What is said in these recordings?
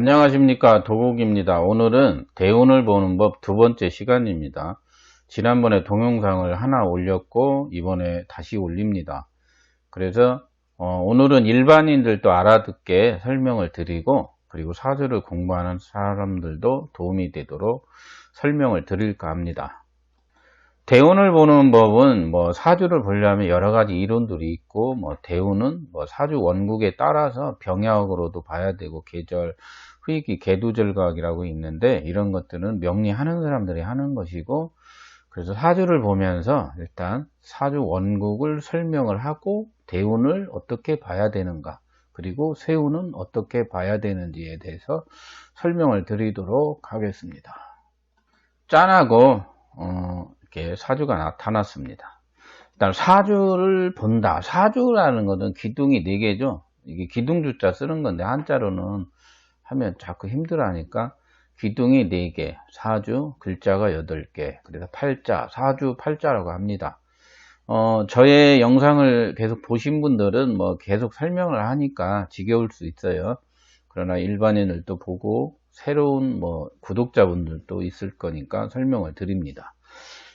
안녕하십니까, 도국입니다. 오늘은 대운을 보는 법 두 번째 시간입니다. 지난번에 동영상을 하나 올렸고 이번에 다시 올립니다. 그래서 오늘은 일반인들도 알아듣게 설명을 드리고, 그리고 사주를 공부하는 사람들도 도움이 되도록 설명을 드릴까 합니다. 대운을 보는 법은 사주를 보려면 여러 가지 이론들이 있고, 대운은 사주 원국에 따라서 병약으로도 봐야 되고, 계절, 후익기, 계두절각이라고 있는데, 이런 것들은 명리하는 사람들이 하는 것이고, 그래서 사주를 보면서 일단 사주 원국을 설명을 하고, 대운을 어떻게 봐야 되는가, 그리고 세운은 어떻게 봐야 되는지에 대해서 설명을 드리도록 하겠습니다. 짠하고 이렇게 사주가 나타났습니다. 일단 사주를 본다. 사주라는 것은 기둥이 4개죠. 이게 기둥주자 쓰는 건데 한자로는 하면 자꾸 힘들어하니까 기둥이 4개, 사주 글자가 8개, 그래서 팔자, 사주 팔자라고 합니다. 저의 영상을 계속 보신 분들은 계속 설명을 하니까 지겨울 수 있어요. 그러나 일반인들도 보고 새로운 구독자분들도 있을 거니까 설명을 드립니다.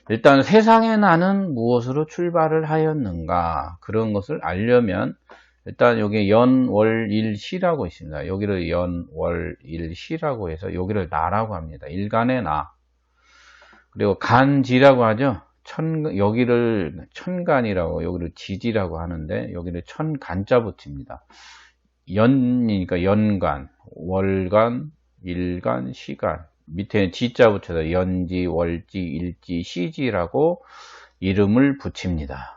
일단 세상에 나는 무엇으로 출발을 하였는가, 그런 것을 알려면 일단 여기 연, 월, 일, 시라고 있습니다. 여기를 연, 월, 일, 시라고 해서 여기를 나라고 합니다. 일간의 나. 그리고 간지라고 하죠. 여기를 천간이라고, 여기를 지지라고 하는데 여기를 천간자 붙입니다. 연이니까 연간, 월간, 일간, 시간, 밑에는 지자 붙여서 연지, 월지, 일지, 시지라고 이름을 붙입니다.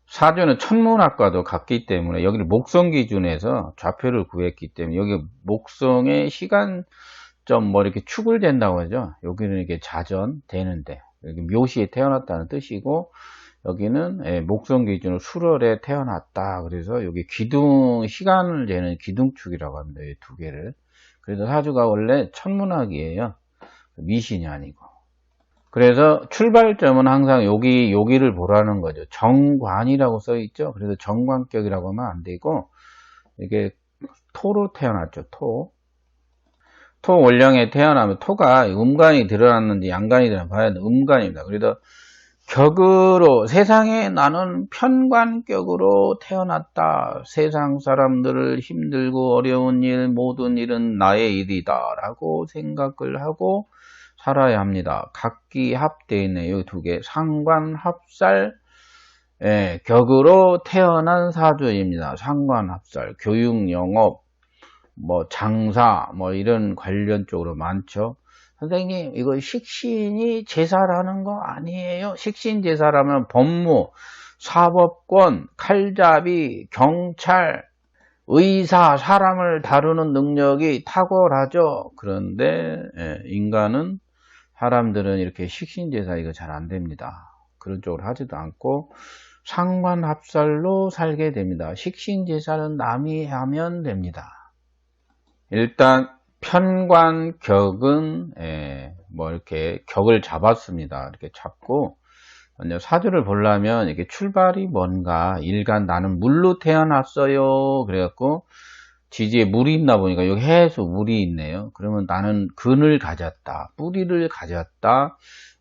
사주는 천문학과도 같기 때문에 여기를 목성 기준에서 좌표를 구했기 때문에 여기 목성의 시간점 이렇게 축을 잰다고 하죠. 여기는 이렇게 자전 되는데, 여기 묘시에 태어났다는 뜻이고, 여기는 목성 기준으로 수월에 태어났다. 그래서 여기 기둥, 시간을 재는 기둥축이라고 합니다. 이 2개를. 그래서 사주가 원래 천문학이에요. 미신이 아니고. 그래서 출발점은 항상 여기를 보라는 거죠. 정관이라고 써 있죠. 그래서 정관격이라고 하면 안 되고, 이게 토로 태어났죠. 토 원령에 태어나면 토가 음간이 드러났는지 양간이 드러났는지 봐야 돼. 음간입니다. 그래서 격으로, 세상에 나는 편관격으로 태어났다. 세상 사람들을 힘들고 어려운 일, 모든 일은 나의 일이다 라고 생각을 하고 살아야 합니다. 각기 합되어 있네. 여기 2개. 상관합살, 격으로 태어난 사주입니다. 상관합살, 교육, 영업, 장사, 이런 관련 쪽으로 많죠. 선생님, 이거 식신이 제사라는 거 아니에요? 식신 제사라면 법무, 사법권, 칼잡이, 경찰, 의사, 사람을 다루는 능력이 탁월하죠. 그런데 인간은, 사람들은 이렇게 식신 제사 이거 잘 안 됩니다. 그런 쪽으로 하지도 않고 상관합살로 살게 됩니다. 식신 제사는 남이 하면 됩니다. 일단 편관격은 이렇게 격을 잡았습니다. 이렇게 잡고 먼저 사주를 보려면 이렇게 출발이 뭔가, 일간 나는 물로 태어났어요. 그래갖고 지지에 물이 있나 보니까 여기 해수 물이 있네요. 그러면 나는 근을 가졌다, 뿌리를 가졌다.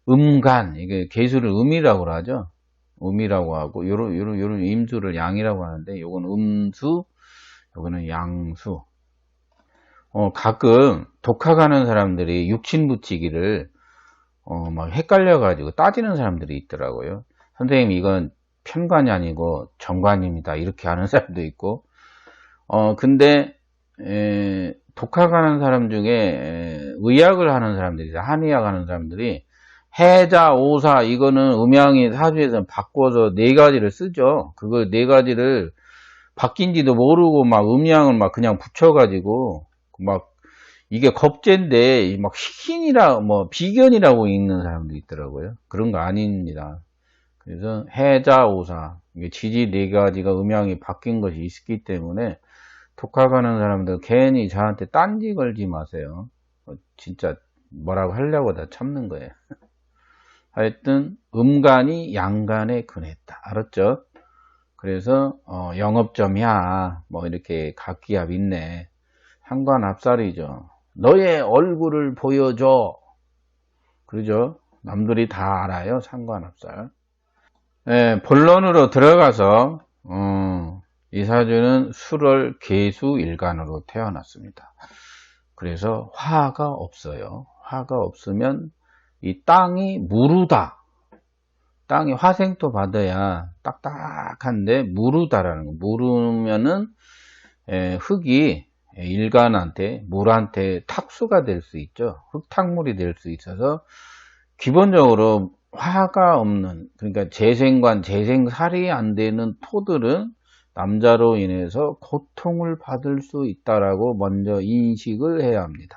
음간, 이게 개수를 음이라고 하죠. 음이라고 하고 요런 임수를 양이라고 하는데, 요건 음수, 요거는 양수. 가끔 독학하는 사람들이 육친 붙이기를 막 헷갈려가지고 따지는 사람들이 있더라고요. 선생님, 이건 편관이 아니고 정관입니다, 이렇게 하는 사람도 있고. 근데 독학하는 사람 중에 의학을 하는 사람들이, 한의학 하는 사람들이 해자, 오사, 이거는 음양이 사주에서 바꿔서 4가지를 쓰죠. 그거 4가지를 바뀐지도 모르고 막 음양을 막 그냥 붙여가지고 막 이게 겁제인데 막 식신이라 비견이라고 읽는 사람도 있더라고요. 그런 거 아닙니다. 그래서 해자, 오사, 이게 지지 4가지가 음양이 바뀐 것이 있기 때문에 독학하는 사람들 괜히 저한테 딴지 걸지 마세요. 진짜 뭐라고 하려고 다 참는 거예요. 하여튼 음간이 양간에 근했다. 알았죠? 그래서 영업점이야, 이렇게 각기합 있네. 상관합살이죠. 너의 얼굴을 보여줘. 그러죠? 남들이 다 알아요. 상관합살. 네, 본론으로 들어가서 이 사주는 술월 계수일간으로 태어났습니다. 그래서 화가 없어요. 화가 없으면 이 땅이 무르다. 땅이 화생토 받아야 딱딱한데 무르다라는 거. 무르면은 흙이 일간한테 물한테 탁수가 될 수 있죠. 흙탕물이 될 수 있어서 기본적으로 화가 없는, 그러니까 재생관, 재생살이 안 되는 토들은 남자로 인해서 고통을 받을 수 있다라고 먼저 인식을 해야 합니다.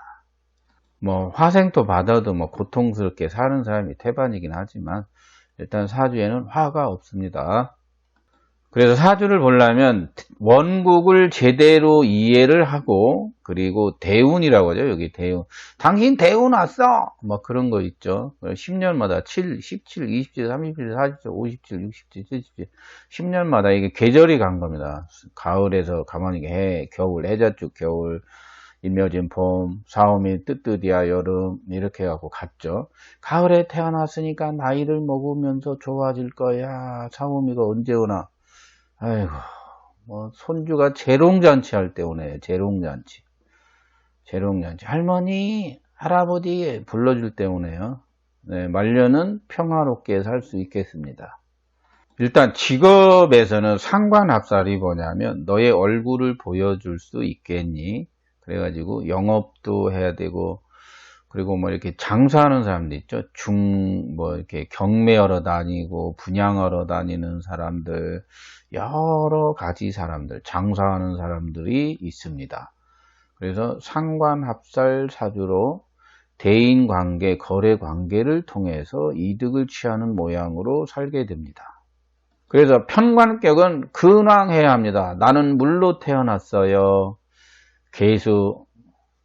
뭐 화생토 받아도 뭐 고통스럽게 사는 사람이 태반이긴 하지만 일단 사주에는 화가 없습니다. 그래서 사주를 보려면 원국을 제대로 이해를 하고, 그리고 대운이라고 하죠. 여기 대운. 당신 대운 왔어! 뭐 그런 거 있죠. 10년마다 7, 17, 27, 37, 47, 57, 67, 77. 10년마다 이게 계절이 간 겁니다. 가을에서 가만히 겨울, 해자축 겨울, 임묘진 봄, 사오미 뜨뜻이야 여름, 이렇게 해갖고 갔죠. 가을에 태어났으니까 나이를 먹으면서 좋아질 거야. 사오미가 언제 오나? 아이고, 뭐, 손주가 재롱잔치 할 때 오네, 재롱잔치. 재롱잔치. 할머니, 할아버지 불러줄 때 오네요. 네, 말년은 평화롭게 살 수 있겠습니다. 일단 직업에서는 상관합살이 뭐냐면, 너의 얼굴을 보여줄 수 있겠니? 그래가지고 영업도 해야 되고, 그리고 뭐 이렇게 장사하는 사람들 있죠. 뭐 이렇게 경매하러 다니고 분양하러 다니는 사람들, 여러 가지 사람들, 장사하는 사람들이 있습니다. 그래서 상관합살 사주로 대인 관계, 거래 관계를 통해서 이득을 취하는 모양으로 살게 됩니다. 그래서 편관격은 근황해야 합니다. 나는 물로 태어났어요. 계수,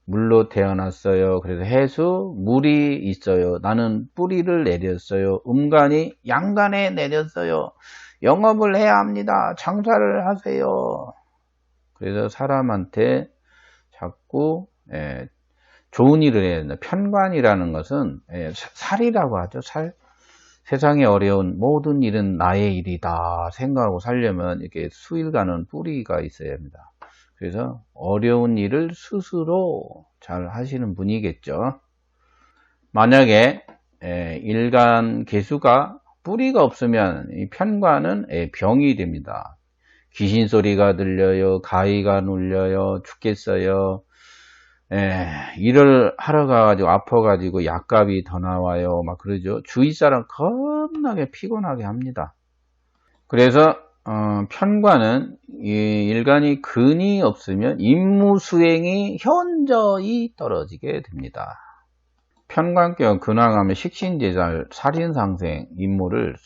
물로 태어났어요. 그래서 해수, 물이 있어요. 나는 뿌리를 내렸어요. 음간이 양간에 내렸어요. 영업을 해야 합니다. 장사를 하세요. 그래서 사람한테 자꾸 좋은 일을 해야 된다. 편관이라는 것은 살이라고 하죠. 살. 세상에 어려운 모든 일은 나의 일이다 생각하고 살려면 이렇게 수일가는 뿌리가 있어야 합니다. 그래서 어려운 일을 스스로 잘 하시는 분이겠죠. 만약에 일간 개수가 뿌리가 없으면 이 편관은 병이 됩니다. 귀신 소리가 들려요, 가위가 눌려요, 죽겠어요. 일을 하러 가가지고 아파가지고 약값이 더 나와요, 막 그러죠. 주위 사람 겁나게 피곤하게 합니다. 그래서 편관은 일간이 근이 없으면 임무 수행이 현저히 떨어지게 됩니다. 편관격 근황하면 식신제살, 살인상생 임무를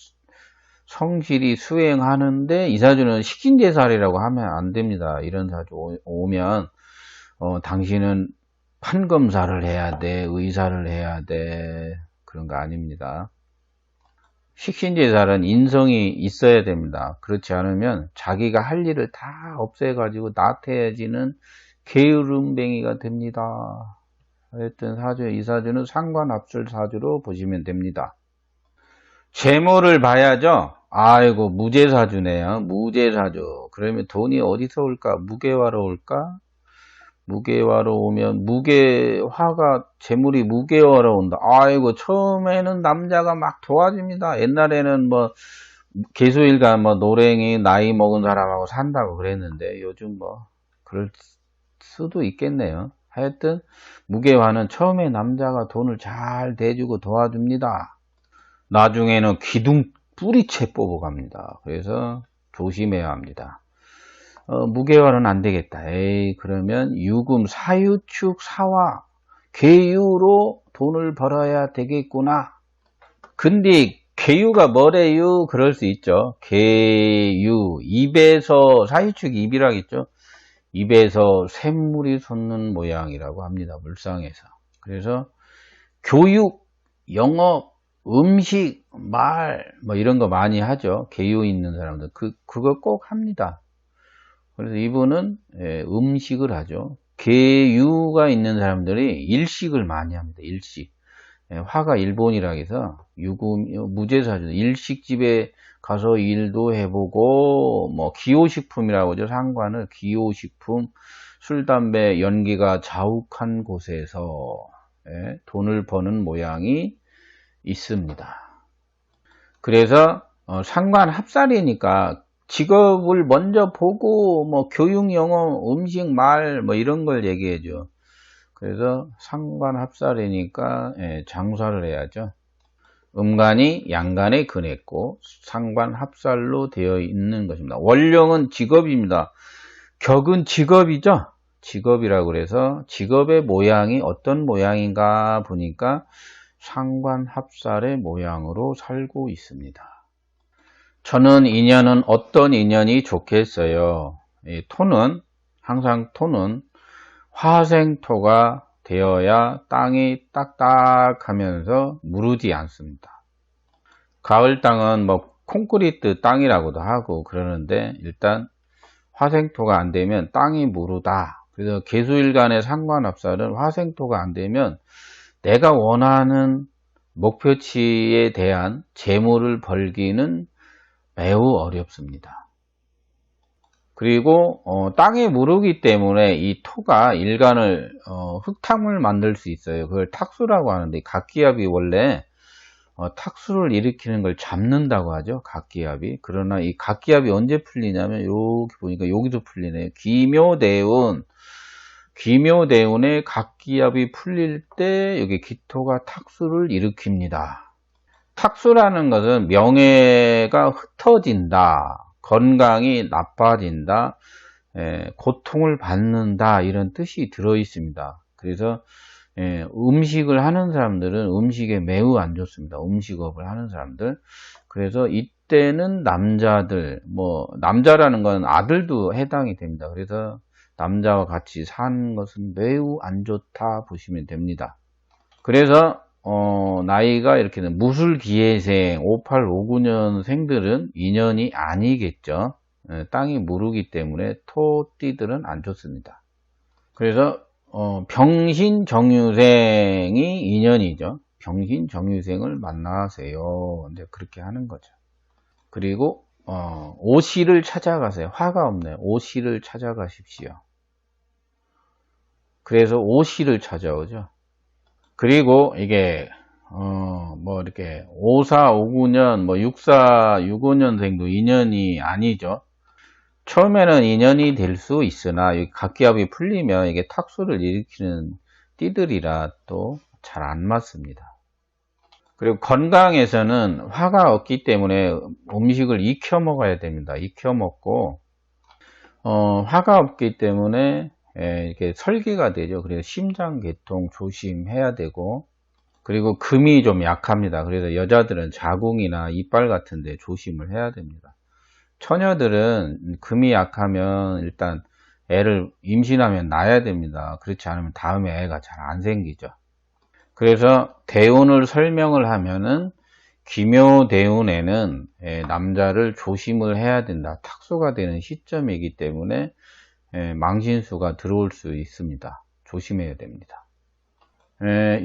성실히 수행하는데 이 사주는 식신제살이라고 하면 안 됩니다. 이런 사주 오면 당신은 판검사를 해야 돼, 의사를 해야 돼, 그런 거 아닙니다. 식신제살은 인성이 있어야 됩니다. 그렇지 않으면 자기가 할 일을 다 없애가지고 나태해지는 게으름뱅이가 됩니다. 하여튼 이 사주는 상관합술 사주로 보시면 됩니다. 재물을 봐야죠. 아이고, 무제사주네요. 무제사주. 그러면 돈이 어디서 올까? 무게화로 올까? 무게화로 오면 무게화가 재물이 무게화로 온다. 아이고, 처음에는 남자가 막 도와줍니다. 옛날에는 뭐 계수일가 뭐 노랭이 나이 먹은 사람하고 산다고 그랬는데 요즘 뭐 그럴 수도 있겠네요. 하여튼 무게화는 처음에 남자가 돈을 잘 대주고 도와줍니다. 나중에는 기둥 뿌리채 뽑아갑니다. 그래서 조심해야 합니다. 무게화는 안 되겠다. 그러면 유금, 사유축, 사화, 계유로 돈을 벌어야 되겠구나. 근데 계유가 뭐래요? 그럴 수 있죠. 계유, 입에서, 사유축 입이라겠죠. 입에서 샘물이 솟는 모양이라고 합니다. 물상에서. 그래서 교육, 영업, 음식, 말, 뭐 이런 거 많이 하죠. 계유 있는 사람들. 그거 꼭 합니다. 그래서 이분은 음식을 하죠. 계유가 있는 사람들이 일식을 많이 합니다. 일식. 화가 일본이라 해서 무제사죠. 일식집에 가서 일도 해보고, 뭐, 기호식품이라고 하죠. 상관을 기호식품, 술, 담배, 연기가 자욱한 곳에서 돈을 버는 모양이 있습니다. 그래서 상관 합살이니까 직업을 먼저 보고 뭐 교육, 영어, 음식, 말 뭐 이런 걸 얘기해줘. 그래서 상관 합살이니까 장사를 해야죠. 음간이 양간에 근했고 상관 합살로 되어 있는 것입니다. 원령은 직업입니다. 격은 직업이죠. 직업이라고 그래서 직업의 모양이 어떤 모양인가 보니까 상관 합살의 모양으로 살고 있습니다. 저는 인연은 어떤 인연이 좋겠어요. 항상 토는 화생토가 되어야 땅이 딱딱하면서 무르지 않습니다. 가을 땅은 뭐 콘크리트 땅이라고도 하고 그러는데 일단 화생토가 안 되면 땅이 무르다. 그래서 계수일간의 상관합살은 화생토가 안 되면 내가 원하는 목표치에 대한 재물을 벌기는 매우 어렵습니다. 그리고 땅에 무르기 때문에 이 토가 일간을 흙탕을 만들 수 있어요. 그걸 탁수라고 하는데 각기압이 원래 탁수를 일으키는 걸 잡는다고 하죠. 각기압이. 그러나 이 각기압이 언제 풀리냐면 여기 보니까 여기도 풀리네요. 기묘대운의 각기압이 풀릴 때 여기 기토가 탁수를 일으킵니다. 탁수라는 것은 명예가 흩어진다. 건강이 나빠진다, 고통을 받는다 이런 뜻이 들어 있습니다. 그래서 음식을 하는 사람들은 음식에 매우 안 좋습니다. 음식업을 하는 사람들. 그래서 이때는 남자들, 남자라는 건 아들도 해당이 됩니다. 그래서 남자와 같이 사는 것은 매우 안 좋다 보시면 됩니다. 그래서 나이가 이렇게 무술기해생 58, 59년생들은 인연이 아니겠죠. 땅이 무르기 때문에 토띠들은 안 좋습니다. 그래서 병신정유생이 인연이죠. 병신정유생을 만나세요. 이제 그렇게 하는 거죠. 그리고 오시를 찾아가세요. 화가 없네요. 오시를 찾아가십시오. 그래서 오시를 찾아오죠. 그리고 이게 이렇게 54, 59년, 64, 65년생도 인연이 아니죠. 처음에는 인연이 될 수 있으나 각기압이 풀리면 이게 탁수를 일으키는 띠들이라 또 잘 안 맞습니다. 그리고 건강에서는 화가 없기 때문에 음식을 익혀 먹어야 됩니다. 익혀 먹고 화가 없기 때문에 이렇게 설계가 되죠. 그래서 심장계통 조심해야 되고, 그리고 금이 좀 약합니다. 그래서 여자들은 자궁이나 이빨 같은 데 조심을 해야 됩니다. 처녀들은 금이 약하면 일단 애를 임신하면 낳아야 됩니다. 그렇지 않으면 다음에 애가 잘 안 생기죠. 그래서 대운을 설명을 하면은 기묘대운에는 남자를 조심을 해야 된다. 탁수가 되는 시점이기 때문에 망신수가 들어올 수 있습니다. 조심해야 됩니다.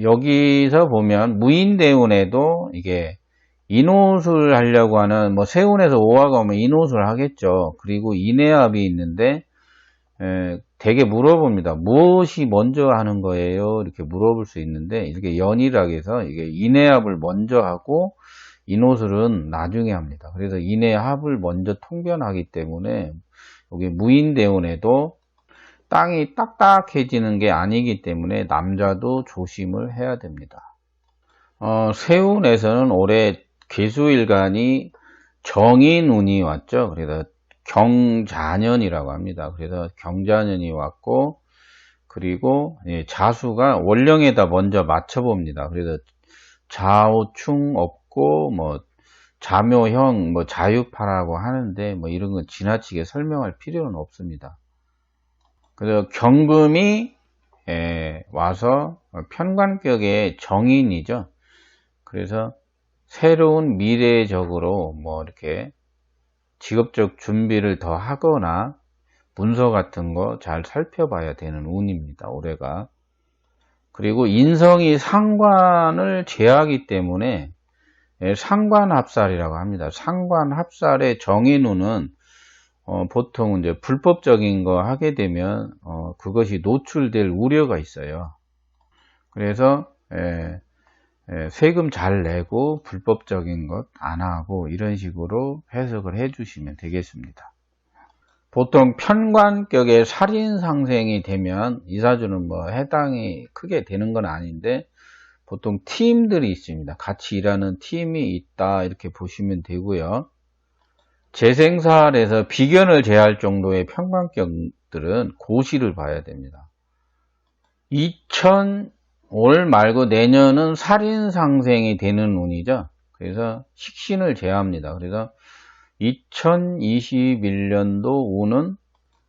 여기서 보면 무인대운에도 이게 인호술 하려고 하는 세운에서 오화가 오면 인호술 하겠죠. 그리고 인해압이 있는데 되게 물어봅니다. 무엇이 먼저 하는 거예요? 이렇게 물어볼 수 있는데 이렇게 연이라고 해서 이게 인해압을 먼저 하고 인호술은 나중에 합니다. 그래서 인해합을 먼저 통변하기 때문에 여기 무인대운에도 땅이 딱딱해지는 게 아니기 때문에 남자도 조심을 해야 됩니다. 세운에서는 올해 계수일간이 정인운이 왔죠. 그래서 경자년이라고 합니다. 그래서 경자년이 왔고, 그리고 자수가 원령에다 먼저 맞춰봅니다. 그래서 좌우충 없고 자묘형 자유파라고 하는데 이런 건 지나치게 설명할 필요는 없습니다. 그래서 경금이 와서 편관격의 정인이죠. 그래서 새로운 미래적으로 이렇게 직업적 준비를 더 하거나 문서 같은 거 잘 살펴봐야 되는 운입니다. 올해가. 그리고 인성이 상관을 제하기 때문에 상관합살이라고 합니다. 상관합살의 정인운은 보통 이제 불법적인 거 하게 되면 그것이 노출될 우려가 있어요. 그래서 세금 잘 내고 불법적인 것 안 하고 이런 식으로 해석을 해 주시면 되겠습니다. 보통 편관격의 살인상생이 되면 이사주는 뭐 해당이 크게 되는 건 아닌데 보통 팀들이 있습니다. 같이 일하는 팀이 있다 이렇게 보시면 되고요. 재생살에서 비견을 제할 정도의 편관격들은 고시를 봐야 됩니다. 올 말고 내년은 살인상생이 되는 운이죠. 그래서 식신을 제합니다. 그래서 2021년도 운은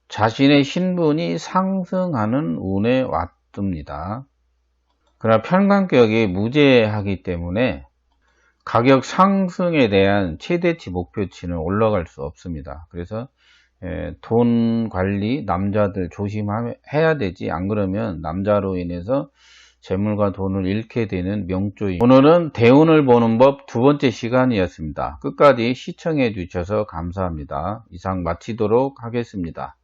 자신의 신분이 상승하는 운에 왔습니다. 그러나 편관격이 무죄하기 때문에 가격 상승에 대한 최대치 목표치는 올라갈 수 없습니다. 그래서 돈 관리 남자들 조심해야 되지, 안 그러면 남자로 인해서 재물과 돈을 잃게 되는 명조입니다. 오늘은 대운을 보는 법 두 번째 시간이었습니다. 끝까지 시청해 주셔서 감사합니다. 이상 마치도록 하겠습니다.